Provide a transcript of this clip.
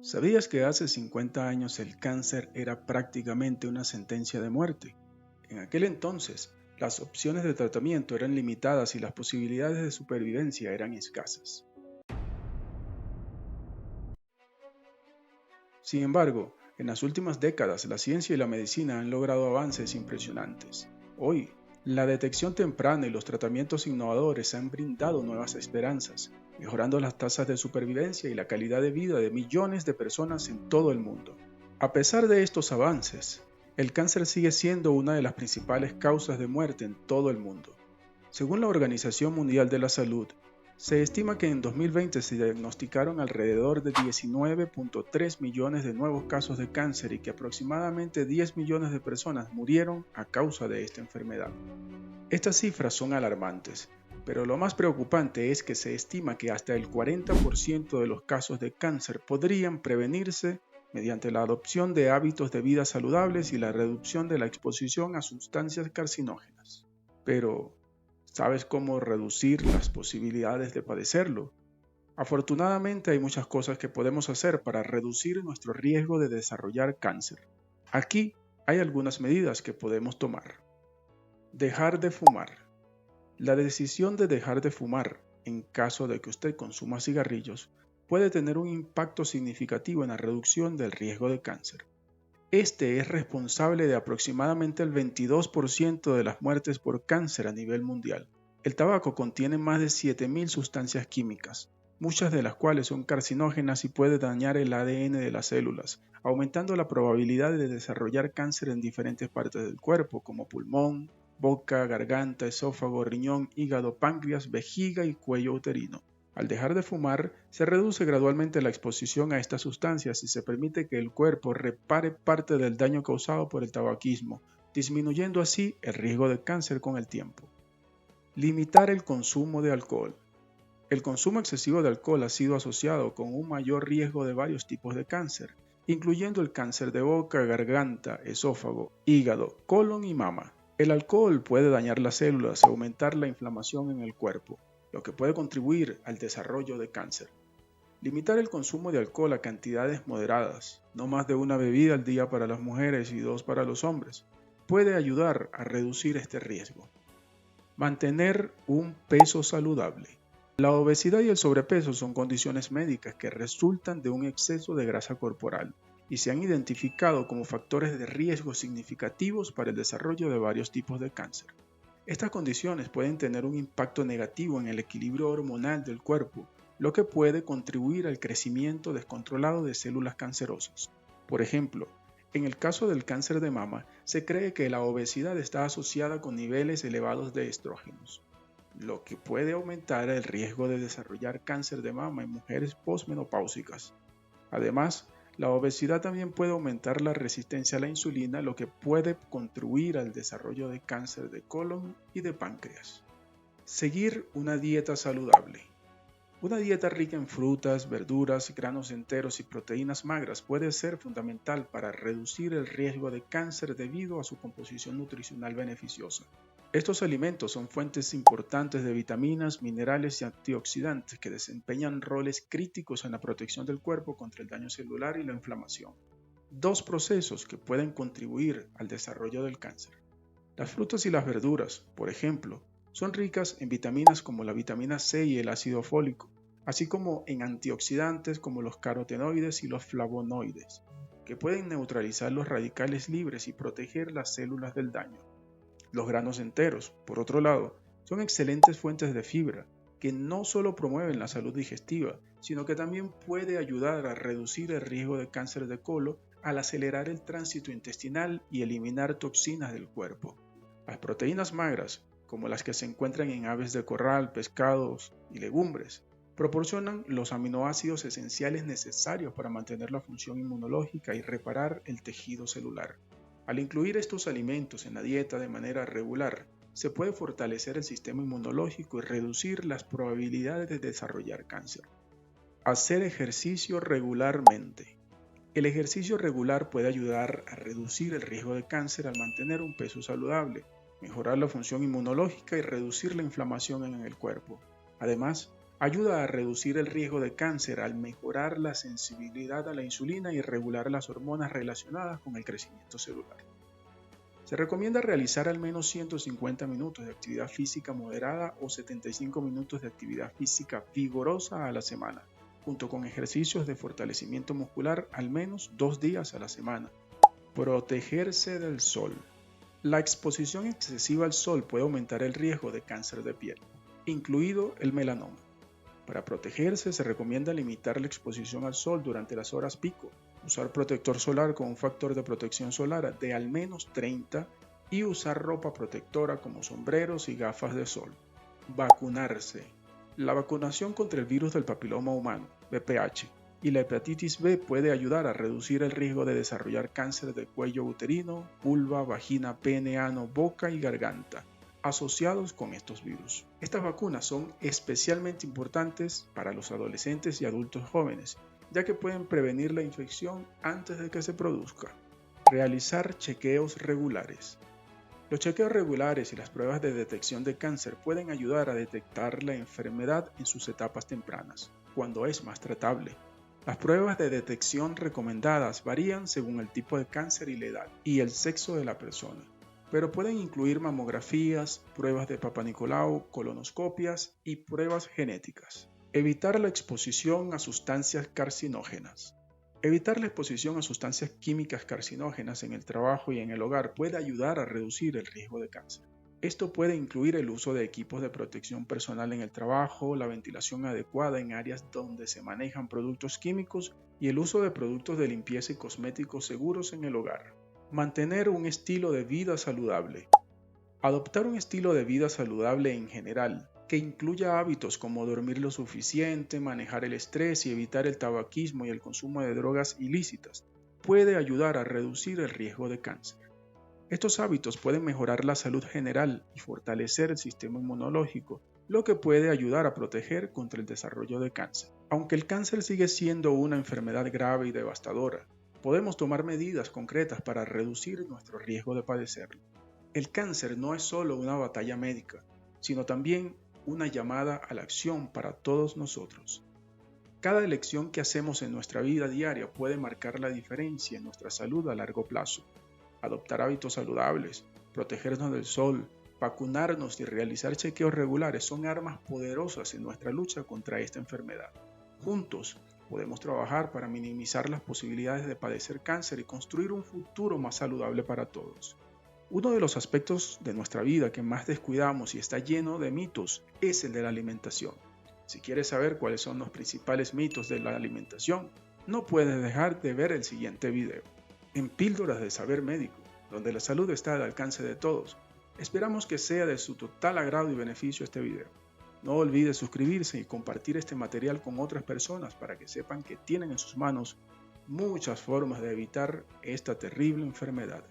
¿Sabías que hace 50 años el cáncer era prácticamente una sentencia de muerte? En aquel entonces, las opciones de tratamiento eran limitadas y las posibilidades de supervivencia eran escasas. Sin embargo, en las últimas décadas la ciencia y la medicina han logrado avances impresionantes. Hoy, la detección temprana y los tratamientos innovadores han brindado nuevas esperanzas, mejorando las tasas de supervivencia y la calidad de vida de millones de personas en todo el mundo. A pesar de estos avances, el cáncer sigue siendo una de las principales causas de muerte en todo el mundo. Según la Organización Mundial de la Salud, se estima que en 2020 se diagnosticaron alrededor de 19.3 millones de nuevos casos de cáncer y que aproximadamente 10 millones de personas murieron a causa de esta enfermedad. Estas cifras son alarmantes, pero lo más preocupante es que se estima que hasta el 40% de los casos de cáncer podrían prevenirse mediante la adopción de hábitos de vida saludables y la reducción de la exposición a sustancias carcinógenas. Pero, ¿sabes cómo reducir las posibilidades de padecerlo? Afortunadamente hay muchas cosas que podemos hacer para reducir nuestro riesgo de desarrollar cáncer. Aquí hay algunas medidas que podemos tomar. Dejar de fumar. La decisión de dejar de fumar, en caso de que usted consuma cigarrillos, puede tener un impacto significativo en la reducción del riesgo de cáncer. Este es responsable de aproximadamente el 22% de las muertes por cáncer a nivel mundial. El tabaco contiene más de 7.000 sustancias químicas, muchas de las cuales son carcinógenas y pueden dañar el ADN de las células, aumentando la probabilidad de desarrollar cáncer en diferentes partes del cuerpo, como pulmón, boca, garganta, esófago, riñón, hígado, páncreas, vejiga y cuello uterino. Al dejar de fumar, se reduce gradualmente la exposición a estas sustancias y se permite que el cuerpo repare parte del daño causado por el tabaquismo, disminuyendo así el riesgo de cáncer con el tiempo. Limitar el consumo de alcohol. El consumo excesivo de alcohol ha sido asociado con un mayor riesgo de varios tipos de cáncer, incluyendo el cáncer de boca, garganta, esófago, hígado, colon y mama. El alcohol puede dañar las células y aumentar la inflamación en el cuerpo, lo que puede contribuir al desarrollo de cáncer. Limitar el consumo de alcohol a cantidades moderadas, no más de una bebida al día para las mujeres y 2 para los hombres, puede ayudar a reducir este riesgo. Mantener un peso saludable. La obesidad y el sobrepeso son condiciones médicas que resultan de un exceso de grasa corporal y se han identificado como factores de riesgo significativos para el desarrollo de varios tipos de cáncer. Estas condiciones pueden tener un impacto negativo en el equilibrio hormonal del cuerpo, lo que puede contribuir al crecimiento descontrolado de células cancerosas. Por ejemplo, en el caso del cáncer de mama, se cree que la obesidad está asociada con niveles elevados de estrógenos, lo que puede aumentar el riesgo de desarrollar cáncer de mama en mujeres posmenopáusicas. Además, la obesidad también puede aumentar la resistencia a la insulina, lo que puede contribuir al desarrollo de cáncer de colon y de páncreas. Seguir una dieta saludable. Una dieta rica en frutas, verduras, granos enteros y proteínas magras puede ser fundamental para reducir el riesgo de cáncer debido a su composición nutricional beneficiosa. Estos alimentos son fuentes importantes de vitaminas, minerales y antioxidantes que desempeñan roles críticos en la protección del cuerpo contra el daño celular y la inflamación. Dos procesos que pueden contribuir al desarrollo del cáncer. Las frutas y las verduras, por ejemplo, son ricas en vitaminas como la vitamina C y el ácido fólico, así como en antioxidantes como los carotenoides y los flavonoides, que pueden neutralizar los radicales libres y proteger las células del daño. Los granos enteros, por otro lado, son excelentes fuentes de fibra, que no solo promueven la salud digestiva, sino que también puede ayudar a reducir el riesgo de cáncer de colon al acelerar el tránsito intestinal y eliminar toxinas del cuerpo. Las proteínas magras, como las que se encuentran en aves de corral, pescados y legumbres, proporcionan los aminoácidos esenciales necesarios para mantener la función inmunológica y reparar el tejido celular. Al incluir estos alimentos en la dieta de manera regular, se puede fortalecer el sistema inmunológico y reducir las probabilidades de desarrollar cáncer. Hacer ejercicio regularmente. El ejercicio regular puede ayudar a reducir el riesgo de cáncer al mantener un peso saludable, mejorar la función inmunológica y reducir la inflamación en el cuerpo. Además, Ayuda a reducir el riesgo de cáncer al mejorar la sensibilidad a la insulina y regular las hormonas relacionadas con el crecimiento celular. Se recomienda realizar al menos 150 minutos de actividad física moderada o 75 minutos de actividad física vigorosa a la semana, junto con ejercicios de fortalecimiento muscular al menos 2 días a la semana. Protegerse del sol. La exposición excesiva al sol puede aumentar el riesgo de cáncer de piel, incluido el melanoma. Para protegerse se recomienda limitar la exposición al sol durante las horas pico, usar protector solar con un factor de protección solar de al menos 30 y usar ropa protectora como sombreros y gafas de sol. Vacunarse. La vacunación contra el virus del papiloma humano, VPH, y la hepatitis B puede ayudar a reducir el riesgo de desarrollar cáncer de cuello uterino, vulva, vagina, pene, ano, boca y garganta, asociados con estos virus. Estas vacunas son especialmente importantes para los adolescentes y adultos jóvenes, ya que pueden prevenir la infección antes de que se produzca. Realizar chequeos regulares. Los chequeos regulares y las pruebas de detección de cáncer pueden ayudar a detectar la enfermedad en sus etapas tempranas, cuando es más tratable. Las pruebas de detección recomendadas varían según el tipo de cáncer y la edad y el sexo de la persona, pero pueden incluir mamografías, pruebas de Papa Nicolau, colonoscopias y pruebas genéticas. Evitar la exposición a sustancias carcinógenas. Evitar la exposición a sustancias químicas carcinógenas en el trabajo y en el hogar puede ayudar a reducir el riesgo de cáncer. Esto puede incluir el uso de equipos de protección personal en el trabajo, la ventilación adecuada en áreas donde se manejan productos químicos y el uso de productos de limpieza y cosméticos seguros en el hogar. Mantener un estilo de vida saludable. Adoptar un estilo de vida saludable en general, que incluya hábitos como dormir lo suficiente, manejar el estrés y evitar el tabaquismo y el consumo de drogas ilícitas, puede ayudar a reducir el riesgo de cáncer. Estos hábitos pueden mejorar la salud general y fortalecer el sistema inmunológico, lo que puede ayudar a proteger contra el desarrollo de cáncer. Aunque el cáncer sigue siendo una enfermedad grave y devastadora, podemos tomar medidas concretas para reducir nuestro riesgo de padecerlo. El cáncer no es solo una batalla médica, sino también una llamada a la acción para todos nosotros. Cada elección que hacemos en nuestra vida diaria puede marcar la diferencia en nuestra salud a largo plazo. Adoptar hábitos saludables, protegernos del sol, vacunarnos y realizar chequeos regulares son armas poderosas en nuestra lucha contra esta enfermedad. Juntos, podemos trabajar para minimizar las posibilidades de padecer cáncer y construir un futuro más saludable para todos. Uno de los aspectos de nuestra vida que más descuidamos y está lleno de mitos es el de la alimentación. Si quieres saber cuáles son los principales mitos de la alimentación, no puedes dejar de ver el siguiente video. En Píldoras de Saber Médico, donde la salud está al alcance de todos, esperamos que sea de su total agrado y beneficio este video. No olvides suscribirse y compartir este material con otras personas para que sepan que tienen en sus manos muchas formas de evitar esta terrible enfermedad.